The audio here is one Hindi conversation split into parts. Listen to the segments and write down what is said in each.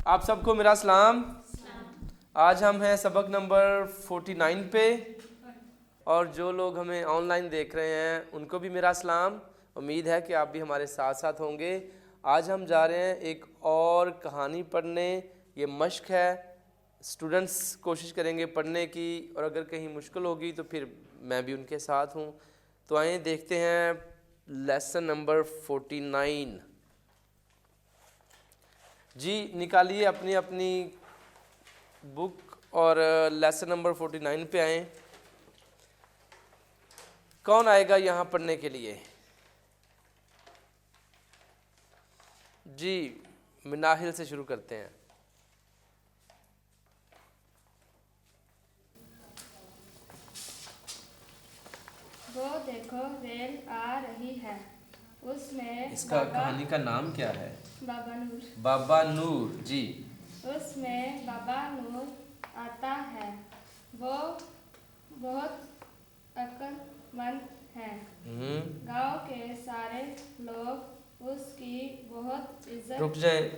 आप सबको मेरा सलाम। आज हम हैं सबक नंबर 49 पे, और जो लोग हमें ऑनलाइन देख रहे हैं उनको भी मेरा सलाम। उम्मीद है कि आप भी हमारे साथ साथ होंगे। आज हम जा रहे हैं एक और कहानी पढ़ने। ये मश्क है, स्टूडेंट्स कोशिश करेंगे पढ़ने की, और अगर कहीं मुश्किल होगी तो फिर मैं भी उनके साथ हूँ। तो आइए देखते हैं लेसन नंबर 49। जी निकालिए अपनी अपनी बुक और लेसन नंबर 49 पे आए। कौन आएगा यहाँ पढ़ने के लिए? जी मिनाहिल से शुरू करते हैं। वो देखो रेल आ रही है, उसमें इसका कहानी का नाम क्या है? बाबा नूर। बाबा नूर। जी उसमें बाबा नूर आता है। वो बहुत अक्लमंद है। गांव के सारे लोग उसकी बहुत इज्जत।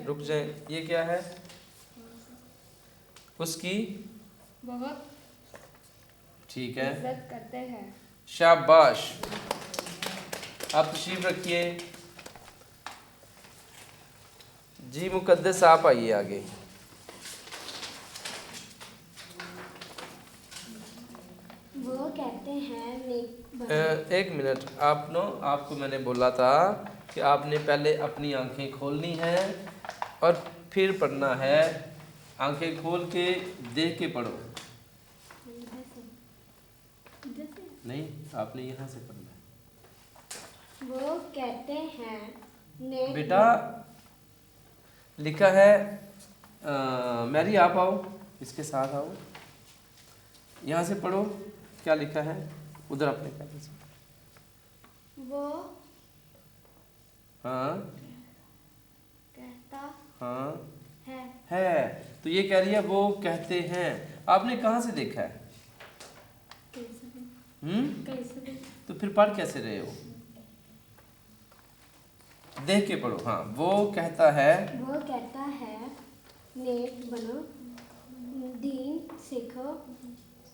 रुक जाए, ये क्या है? उसकी बहुत ठीक है, इज्जत करते हैं। शाबाश। आप तशरीफ रखिए। जी मुकद्दस आप आइए आगे। वो कहते हैं एक मिनट, आपको मैंने बोला था कि आपने पहले अपनी आंखें खोलनी है और फिर पढ़ना है। आंखें खोल के देख के पढ़ो। नहीं, आपने यहाँ से पढ़ना है। वो कहते हैं बेटा लिखा है मैरी आप आओ, इसके साथ आओ, यहाँ से पढ़ो। क्या लिखा है उधर अपने कहते से? वो हाँ कहता हाँ है। तो ये कह रही है वो कहते हैं। आपने कहाँ से देखा है? कैसे? तो फिर पढ़ कैसे रहे हो? देख के पढ़ो। हाँ, वो कहता है नेक बनो, दीन सीखो,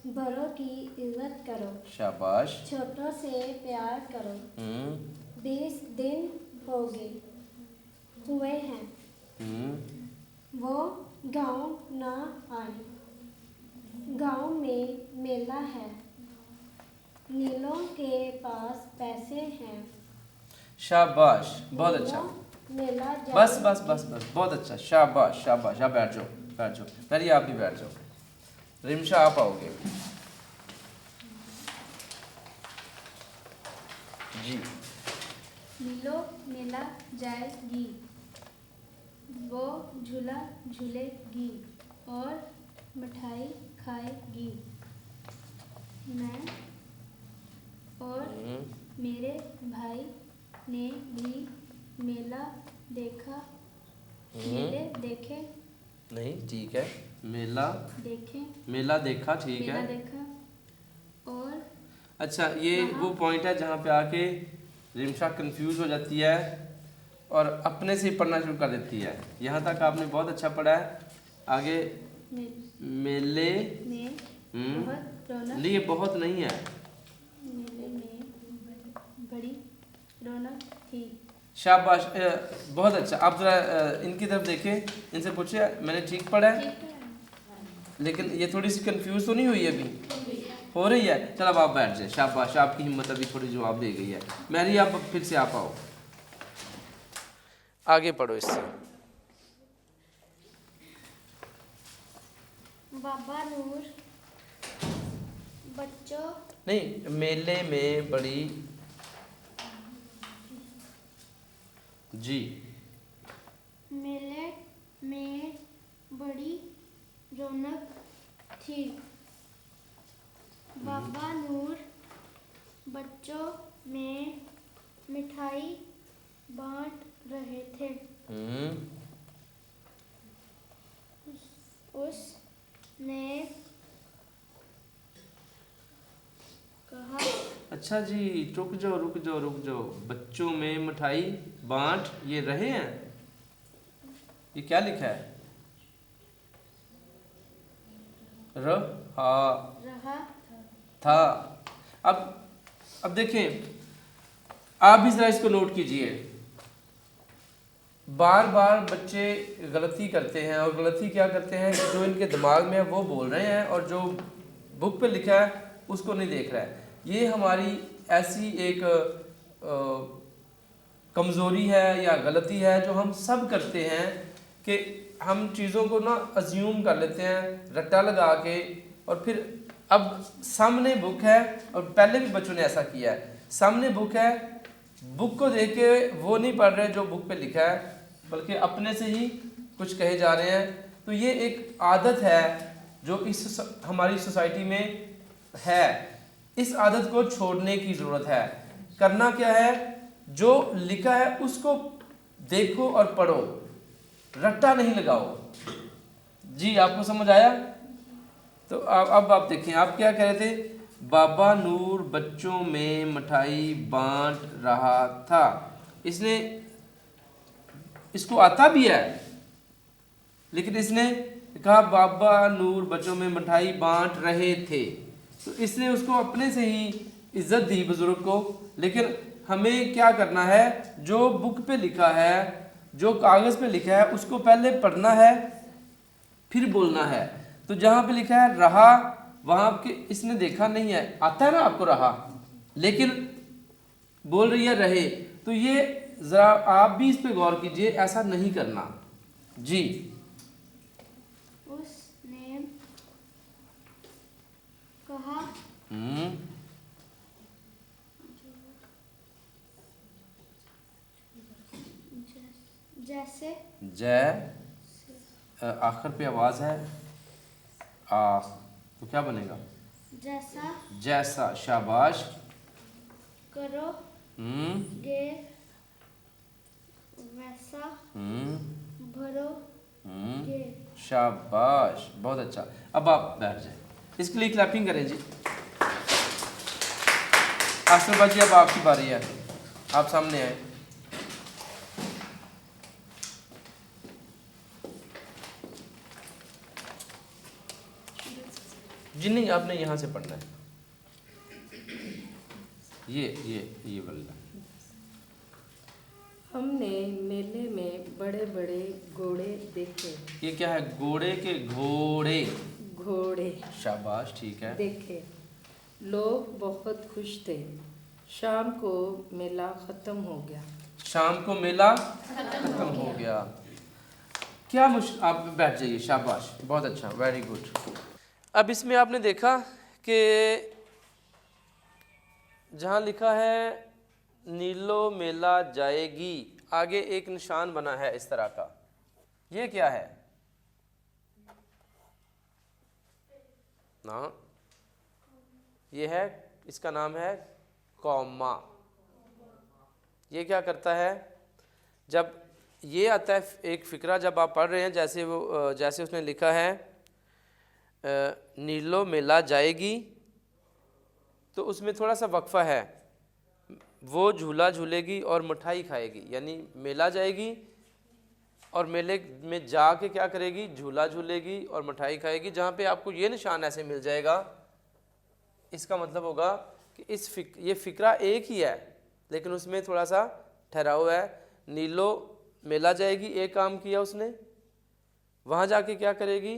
बड़ों की इज्जत करो, शाबाश। छोटों से प्यार करो। 20 दिन हुए हैं वो गांव न आए। गांव में मेला है, नीलों के पास पैसे हैं। शाबाश, बहुत अच्छा। मेला बस बहुत अच्छा। शाबाश शाबाश। आप बैठ जाओ। मैरी आप भी बैठ जाओ। रिमशा आप आओगे। जी नीलो मेला जाएगी, वो झूला झूलेगी और मिठाई खाएगी। मैं और मेरे भाई ने भी मेला देखा। मेले देखे नहीं, ठीक है। मेला देखा, ठीक मेला है। देखा और अच्छा, ये वो पॉइंट है जहाँ पे आके रिमशा कंफ्यूज हो जाती है और अपने से ही पढ़ना शुरू कर देती है। यहाँ तक आपने बहुत अच्छा पढ़ा है। आगे मेले में बहुत रौनक। नहीं, ये बहुत नहीं है। मेले में बड़ी रौनक थी। शाबाश, बहुत अच्छा। आप जरा इनकी तरफ देखें, इनसे पूछिए मैंने ठीक पढ़ा है? लेकिन ये थोड़ी सी कंफ्यूज तो नहीं हुई अभी? हो रही है। चल अब आप बैठ जाए। शाबाश, आपकी हिम्मत अभी थोड़ी जवाब दे गई है। मैरी आप फिर से आप आओ, आगे पढ़ो इससे। बाबा नूर बच्चों नहीं, मेले में बड़ी जी मेले में बड़ी रौनक थी। बाबा नूर बच्चों में मिठाई बांट रहे थे। उसने कहा। अच्छा जी, रुक जाओ। बच्चों में मिठाई बांट ये रहे हैं, ये क्या लिखा है? रहा रहा था। अब देखें, आप भी जरा इसको नोट कीजिए। बार बार बच्चे गलती करते हैं, और गलती क्या करते हैं, जो इनके दिमाग में है वो बोल रहे हैं और जो बुक पे लिखा है उसको नहीं देख रहा है। ये हमारी ऐसी एक कमज़ोरी है या गलती है जो हम सब करते हैं कि हम चीज़ों को ना अज्यूम कर लेते हैं रट्टा लगा के, और फिर अब सामने बुक है, और पहले भी बच्चों ने ऐसा किया है, सामने बुक है, बुक को देख के वो नहीं पढ़ रहे जो बुक पे लिखा है, बल्कि अपने से ही कुछ कहे जा रहे हैं। तो ये एक आदत है जो इस हमारी सोसाइटी में है। इस आदत को छोड़ने की ज़रूरत है। करना क्या है, जो लिखा है उसको देखो और पढ़ो, रट्टा नहीं लगाओ। जी आपको समझ आया? तो अब आप देखें, आप क्या कह रहे थे, बाबा नूर बच्चों में मिठाई बांट रहा था। इसने इसको आता भी है, लेकिन इसने कहा बाबा नूर बच्चों में मिठाई बांट रहे थे, तो इसने उसको अपने से ही इज्जत दी बुजुर्ग को। लेकिन हमें क्या करना है, जो बुक पे लिखा है, जो कागज़ पे लिखा है उसको पहले पढ़ना है, फिर बोलना है। तो जहाँ पे लिखा है रहा, वहाँ के इसने देखा नहीं है, आता है ना आपको रहा, लेकिन बोल रही है रहे। तो ये ज़रा आप भी इस पे गौर कीजिए, ऐसा नहीं करना। जी उसने कहा जैसे जय आखिर पे आवाज है आ, तो क्या बनेगा, जैसा जैसा। शाबाश। करो गे वैसा भरो गे। शाबाश, बहुत अच्छा। अब आप बैठ जाए, इसके लिए क्लैपिंग करें जी। आसरबा जी अब आपकी बारी है, आप सामने आए। जी नहीं, आपने यहाँ से पढ़ना है, ये वाला। हमने मेले में बड़े बड़े घोड़े देखे। ये क्या है, घोड़े के घोड़े, घोड़े शाबाश, ठीक है। देखे, लोग बहुत खुश थे। शाम को मेला ख़त्म हो गया। शाम को मेला खत्म हो गया। क्या आप बैठ जाइए, शाबाश, बहुत अच्छा, वेरी गुड। अब इसमें आपने देखा कि जहाँ लिखा है नीलो मेला जाएगी, आगे एक निशान बना है इस तरह का, ये क्या है ना, ये है, इसका नाम है कॉमा। ये क्या करता है, जब ये आता है एक फ़िक्रा, जब आप पढ़ रहे हैं, जैसे उसने लिखा है नीलो मेला जाएगी, तो उसमें थोड़ा सा वक्फा है, वो झूला झूलेगी और मिठाई खाएगी, यानी मेला जाएगी और मेले में जाके क्या करेगी, झूला झूलेगी और मिठाई खाएगी। जहाँ पे आपको ये निशान ऐसे मिल जाएगा, इसका मतलब होगा कि ये फ़िक्रा एक ही है, लेकिन उसमें थोड़ा सा ठहराव है। नीलो मेला जाएगी, एक काम किया उसने, वहाँ जाके क्या करेगी,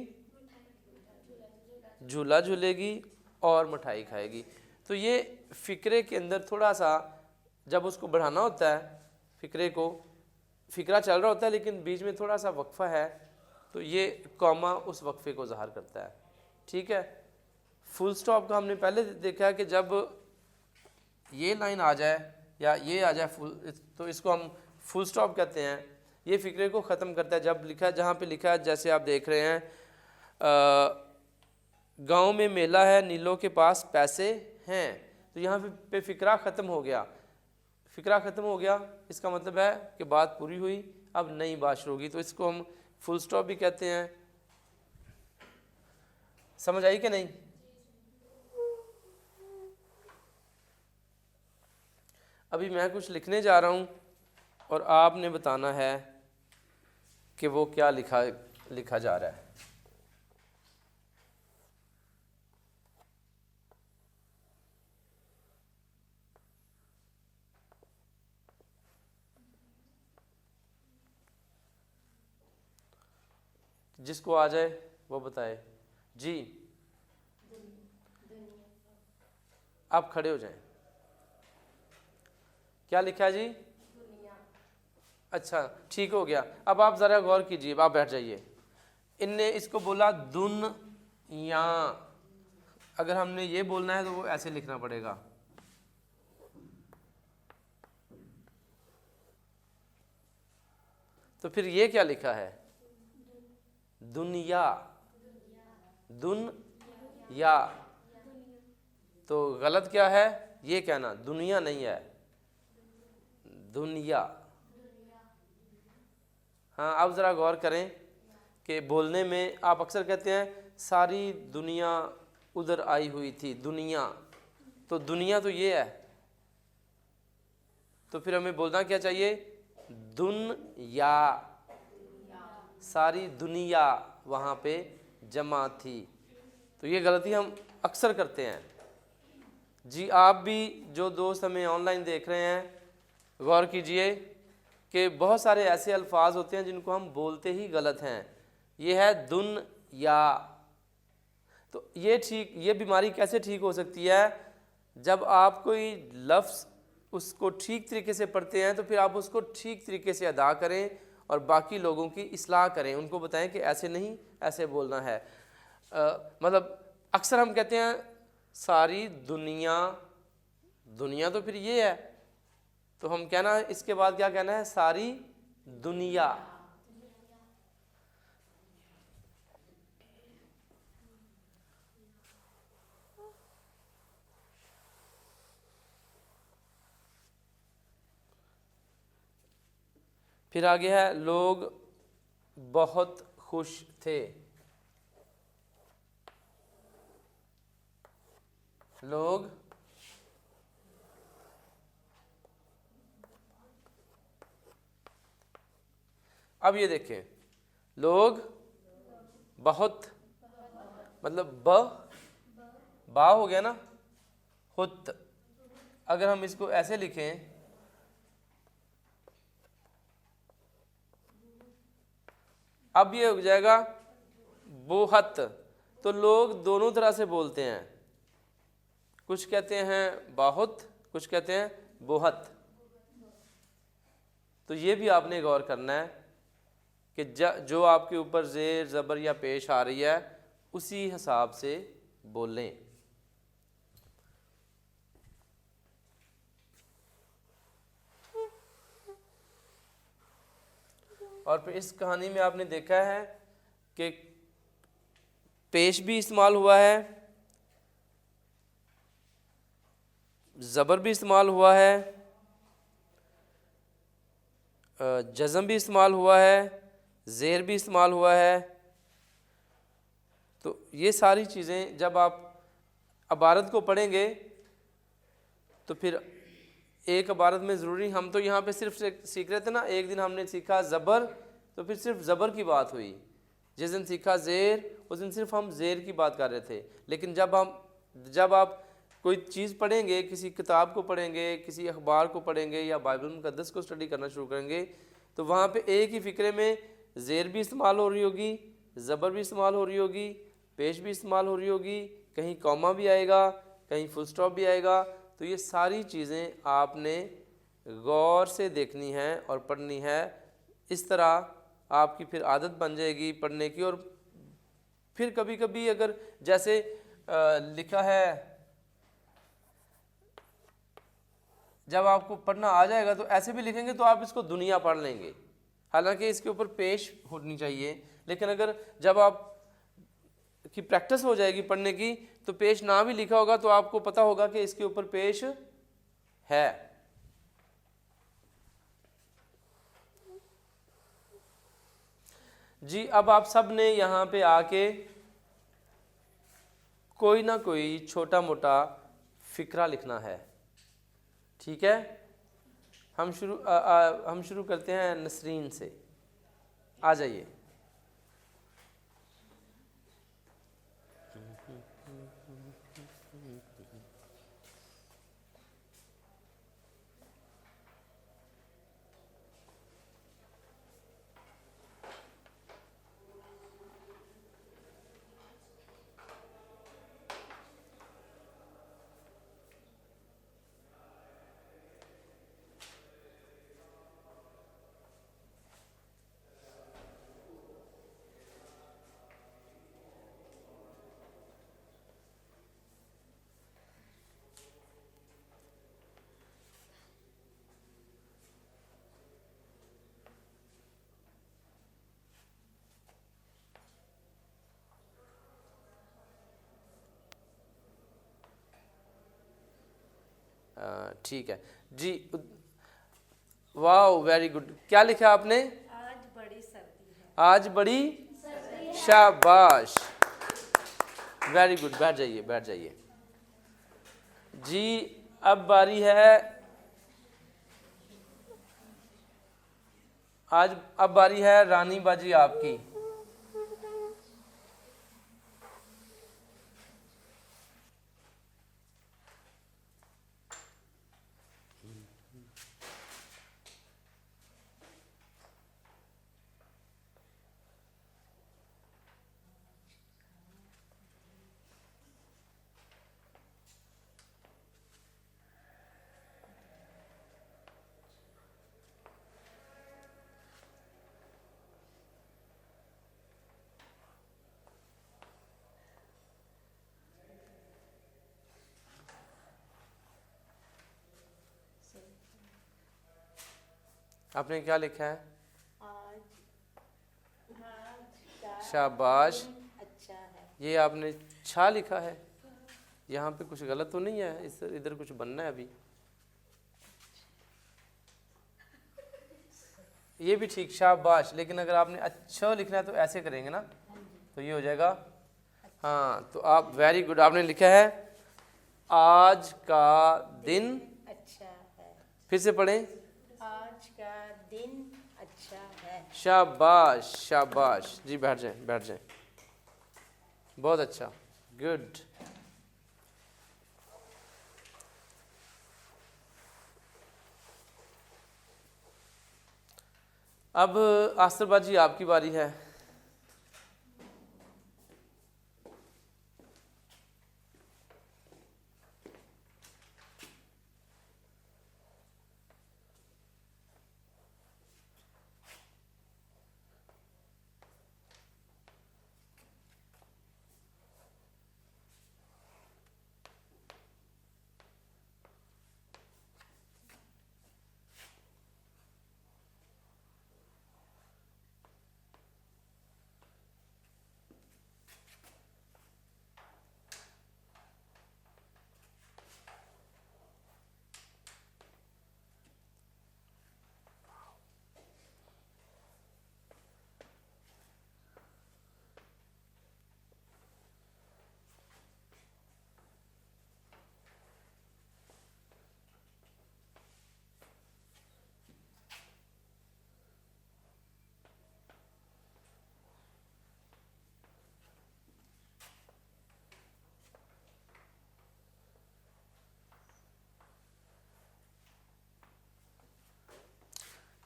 झूला झूलेगी और मिठाई खाएगी। तो ये फ़िक्रे के अंदर थोड़ा सा, जब उसको बढ़ाना होता है फ़िक्रे को, फ़िक्रा चल रहा होता है लेकिन बीच में थोड़ा सा वक्फा है, तो ये कॉमा उस वक्फे को ज़ाहिर करता है। ठीक है। फुल स्टॉप का हमने पहले देखा है कि जब ये लाइन आ जाए या ये आ जाए फुल, तो इसको हम फुल स्टॉप कहते हैं। ये फ़िक्रे को ख़त्म करता है। जब लिखा है, जहाँ पे लिखा है, जैसे आप देख रहे हैं, गांव में मेला है, नीलों के पास पैसे हैं, तो यहाँ पे फ़िक्रा ख़त्म हो गया। फ़िक्रा ख़त्म हो गया, इसका मतलब है कि बात पूरी हुई, अब नई बात शुरू होगी, तो इसको हम फुल स्टॉप भी कहते हैं। समझ आई कि नहीं? अभी मैं कुछ लिखने जा रहा हूँ और आपने बताना है कि वो क्या लिखा जा रहा है। जिसको आ जाए वो बताए जी। आप खड़े हो जाएं। क्या लिखा है जी? अच्छा ठीक हो गया। अब आप ज़रा गौर कीजिए, आप बैठ जाइए। इनने इसको बोला दुनिया, अगर हमने ये बोलना है तो वो ऐसे लिखना पड़ेगा। तो फिर ये क्या लिखा है? दुनिया, दुनिया। तो गलत क्या है? ये कहना दुनिया नहीं है, दुनिया। हाँ, अब ज़रा गौर करें कि बोलने में आप अक्सर कहते हैं सारी दुनिया उधर आई हुई थी, दुनिया। तो दुनिया तो ये है, तो फिर हमें बोलना क्या चाहिए? दुनिया। सारी दुनिया वहाँ पे जमा थी। तो ये गलती हम अक्सर करते हैं जी। आप भी जो दोस्त हमें ऑनलाइन देख रहे हैं, गौर कीजिए कि बहुत सारे ऐसे अल्फाज होते हैं जिनको हम बोलते ही गलत हैं। ये है दुनिया। तो ये बीमारी कैसे ठीक हो सकती है? जब आप कोई लफ्ज़ उसको ठीक तरीके से पढ़ते हैं तो फिर आप उसको ठीक तरीके से अदा करें और बाकी लोगों की इस्लाह करें, उनको बताएं कि ऐसे नहीं, ऐसे बोलना है। मतलब अक्सर हम कहते हैं सारी दुनिया, दुनिया तो फिर ये है, तो हम कहना इसके बाद क्या कहना है? सारी दुनिया। फिर आगे है लोग बहुत खुश थे। लोग अब ये देखें, लोग बहुत मतलब बा हो गया ना, हुत। अगर हम इसको ऐसे लिखें, अब ये हो जाएगा बोहत। तो लोग दोनों तरह से बोलते हैं, कुछ कहते हैं बहुत, कुछ कहते हैं बोहत। तो ये भी आपने गौर करना है कि जो आपके ऊपर ज़ेर ज़बर या पेश आ रही है उसी हिसाब से बोलें। और फिर इस कहानी में आपने देखा है कि पेश भी इस्तेमाल हुआ है, ज़बर भी इस्तेमाल हुआ है, जज़म भी इस्तेमाल हुआ है, ज़ेर भी इस्तेमाल हुआ है। तो ये सारी चीज़ें जब आप इबारत को पढ़ेंगे तो फिर एक इबारत में ज़रूरी, हम तो यहाँ पे सिर्फ सीख रहे थे ना, एक दिन हमने सीखा ज़बर, तो फिर सिर्फ ज़बर की बात हुई। जिस दिन सीखा ज़ेर, उस दिन सिर्फ हम ज़ेर की बात कर रहे थे। लेकिन जब आप कोई चीज़ पढ़ेंगे, किसी किताब को पढ़ेंगे, किसी अखबार को पढ़ेंगे या बाइबल मुक़द्दस को स्टडी करना शुरू करेंगे, तो वहाँ पे एक ही फ़िक्रे में ज़ेर भी इस्तेमाल हो रही होगी, ज़बर भी इस्तेमाल हो रही होगी, पेश भी इस्तेमाल हो रही होगी, कहीं कॉमा भी आएगा, कहीं फुल स्टॉप भी आएगा। तो ये सारी चीज़ें आपने गौर से देखनी है और पढ़नी है। इस तरह आपकी फिर आदत बन जाएगी पढ़ने की। और फिर कभी कभी अगर जैसे लिखा है, जब आपको पढ़ना आ जाएगा तो ऐसे भी लिखेंगे तो आप इसको दुनिया पढ़ लेंगे, हालांकि इसके ऊपर पेश होनी चाहिए। लेकिन अगर जब आप की प्रैक्टिस हो जाएगी पढ़ने की तो पेश ना भी लिखा होगा तो आपको पता होगा कि इसके ऊपर पेश है। जी, अब आप सब ने यहाँ पे आके कोई ना कोई छोटा मोटा फिक्रा लिखना है, ठीक है? हम शुरू करते हैं नसरीन से। आ जाइए। ठीक है जी। वाह, वेरी गुड। क्या लिखा आपने? आज बड़ी सर्दी है। आज बड़ी शाबाश, वेरी गुड। बैठ जाइए, बैठ जाइए जी। अब बारी है अब बारी है रानी बाजी आपकी। आपने क्या लिखा है? शाबाश। अच्छा है। ये आपने छा लिखा है। यहाँ पे कुछ गलत तो नहीं है? इस इधर कुछ बनना है अभी। ये भी ठीक, शाबाश। लेकिन अगर आपने अच्छा लिखना है तो ऐसे करेंगे ना, तो ये हो जाएगा। हाँ, तो आप वेरी गुड। आपने लिखा है आज का दिन अच्छा है। फिर से पढ़ें। आज का दिन अच्छा है। शाबाश, शाबाश जी। बैठ जाएं, बैठ जाएं। बहुत अच्छा, गुड। अब आस्त्रबाजी आपकी बारी है।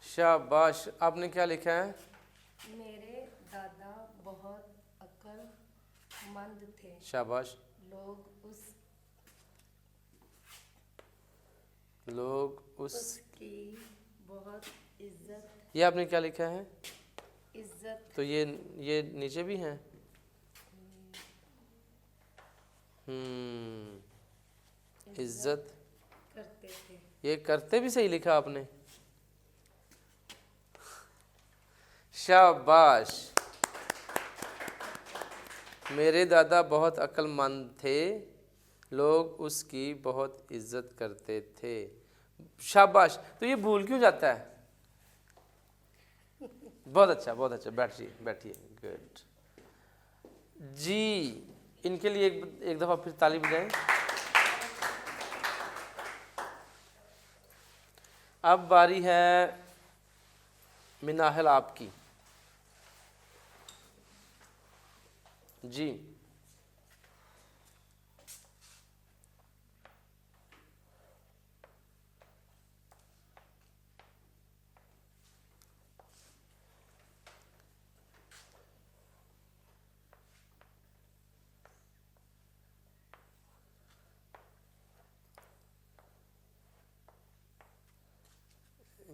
शाबाश। आपने क्या लिखा है? मेरे दादा बहुत अक्लमंद थे। शाबाश। लोग उसकी बहुत इज्जत ये आपने क्या लिखा है? इज्जत तो ये नीचे भी हैं। इज्जत करते थे। ये करते भी सही लिखा आपने। शाबाश। मेरे दादा बहुत अक्लमंद थे, लोग उसकी बहुत इज्जत करते थे। शाबाश। तो ये भूल क्यों जाता है? बहुत अच्छा, बहुत अच्छा। बैठिए, बैठिए। गुड जी। इनके लिए एक दफ़ा फिर ताली बजाएं। अब बारी है मिनाहल आपकी जी।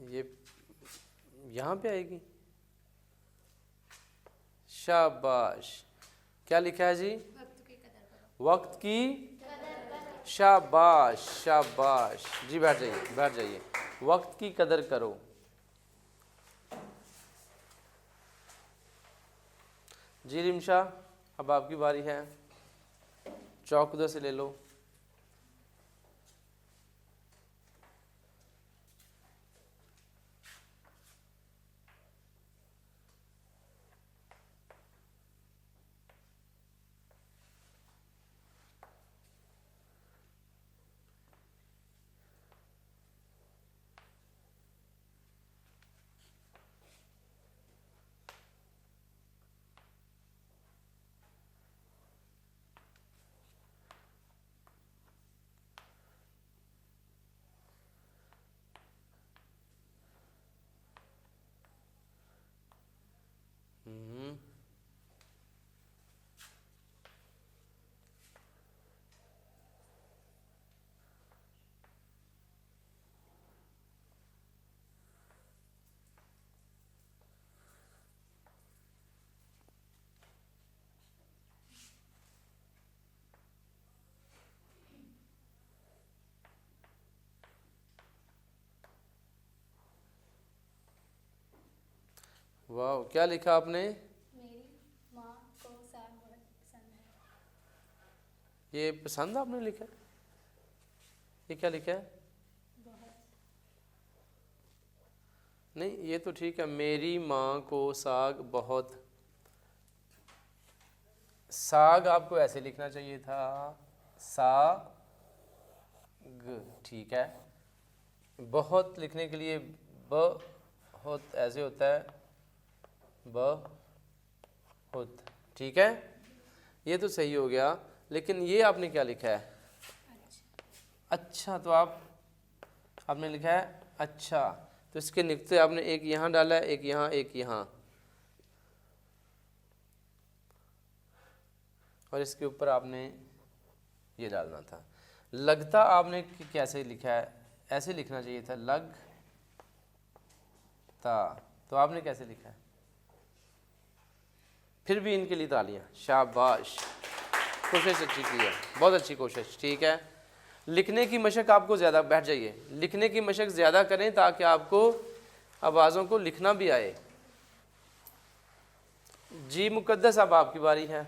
ये यहाँ पे आएगी। शाबाश। क्या लिखा है जी? वक्त की शाबाश, शाबाश जी। बैठ जाइए, बैठ जाइए। वक्त की कदर करो। जी रिमशा, अब आपकी बारी है। चौक उधर से ले लो। वाह, क्या लिखा आपने? मेरी माँ को साग बहुत पसंद है। ये पसंद आपने लिखा है? ये क्या लिखा है? बहुत। नहीं, ये तो ठीक है, मेरी माँ को साग बहुत। साग आपको ऐसे लिखना चाहिए था, साग, ठीक है। बहुत लिखने के लिए बहुत ऐसे होता है, बहुत, ठीक है, ये तो सही हो गया। लेकिन ये आपने क्या लिखा है? अच्छा, तो आपने लिखा है अच्छा, तो इसके निकते आपने एक यहाँ डाला है, एक यहाँ, एक यहाँ, और इसके ऊपर आपने ये डालना था। लगता आपने कैसे लिखा है? ऐसे लिखना चाहिए था, लगता, तो आपने कैसे लिखा है? फिर भी इनके लिए तालियां, शाबाश, कोशिश अच्छी की है, बहुत अच्छी कोशिश, ठीक है। लिखने की मशक आपको ज़्यादा, बैठ जाइए, लिखने की मशक ज़्यादा करें ताकि आपको आवाज़ों को लिखना भी आए। जी मुकद्दस, अब आपकी बारी है।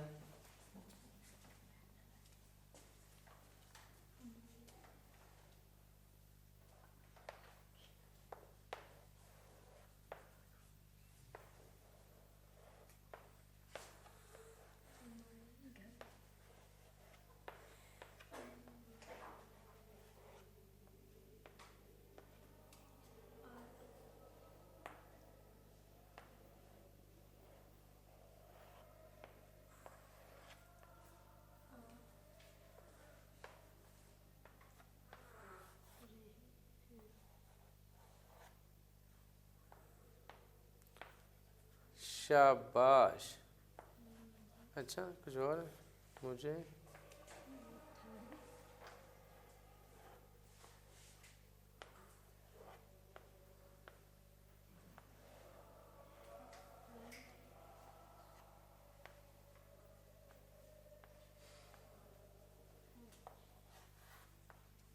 शाबाश, अच्छा, कुछ और मुझे?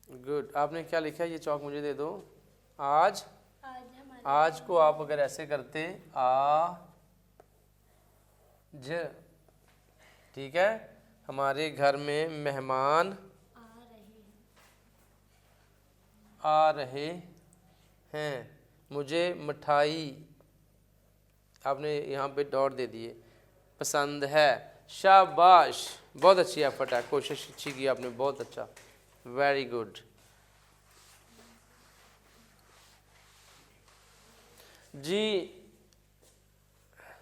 गुड, आपने क्या लिखा है? ये चौक मुझे दे दो। आज, आज को आप अगर ऐसे करते, आज, ठीक है, हमारे घर में मेहमान आ रहे हैं, मुझे मिठाई, आपने यहाँ पे डॉट दे दिए, पसंद है। शाबाश, बहुत अच्छी एफर्ट है, कोशिश अच्छी की आपने, बहुत अच्छा, वेरी गुड। जी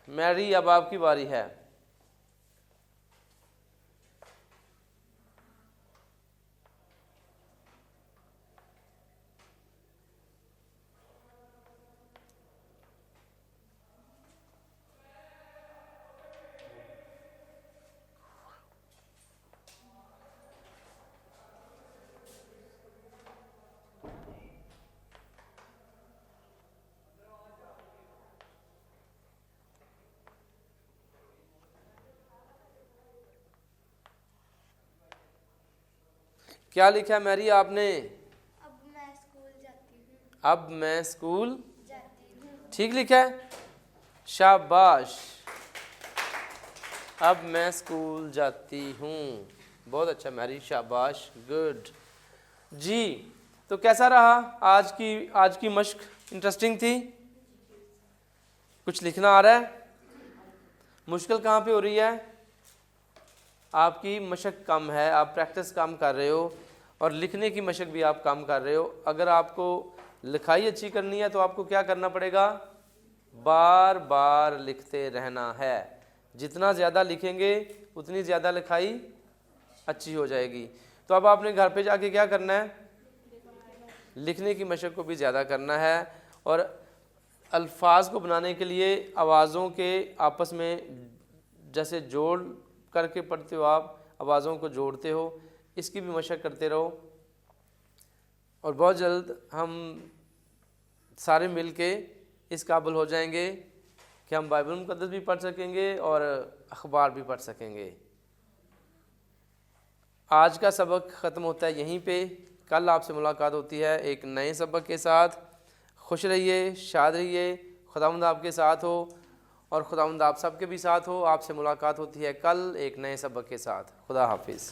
मैरी, अब आपकी बारी है। क्या लिखा है मैरी आपने? अब मैं स्कूल जाती हूँ। अब मैं स्कूल जाती हूँ। ठीक लिखा है, शाबाश, अब मैं स्कूल जाती हूँ, बहुत अच्छा मैरी, शाबाश, गुड। जी, तो कैसा रहा आज की मश्क? इंटरेस्टिंग थी? कुछ लिखना आ रहा है? मुश्किल कहाँ पे हो रही है? आपकी मशक कम है, आप प्रैक्टिस कम कर रहे हो, और लिखने की मशक भी आप कम कर रहे हो। अगर आपको लिखाई अच्छी करनी है तो आपको क्या करना पड़ेगा? बार बार लिखते रहना है। जितना ज़्यादा लिखेंगे उतनी ज़्यादा लिखाई अच्छी हो जाएगी। तो अब आपने घर पे जाके क्या करना है? लिखने की मशक को भी ज़्यादा करना है, और अल्फाज को बनाने के लिए आवाज़ों के आपस में जैसे जोड़ करके पढ़ते हो, आप आवाज़ों को जोड़ते हो, इसकी भी मशक करते रहो, और बहुत जल्द हम सारे मिलके इस काबिल हो जाएंगे कि हम बाइबल मुक़द्दस भी पढ़ सकेंगे और अखबार भी पढ़ सकेंगे। आज का सबक ख़त्म होता है यहीं पे। कल आपसे मुलाकात होती है एक नए सबक के साथ। खुश रहिए, शाद रहिए, खुदावंद आपके साथ हो, और खुदावंद आप सबके भी साथ हो। आपसे मुलाकात होती है कल एक नए सबक के साथ। खुदा हाफिज़।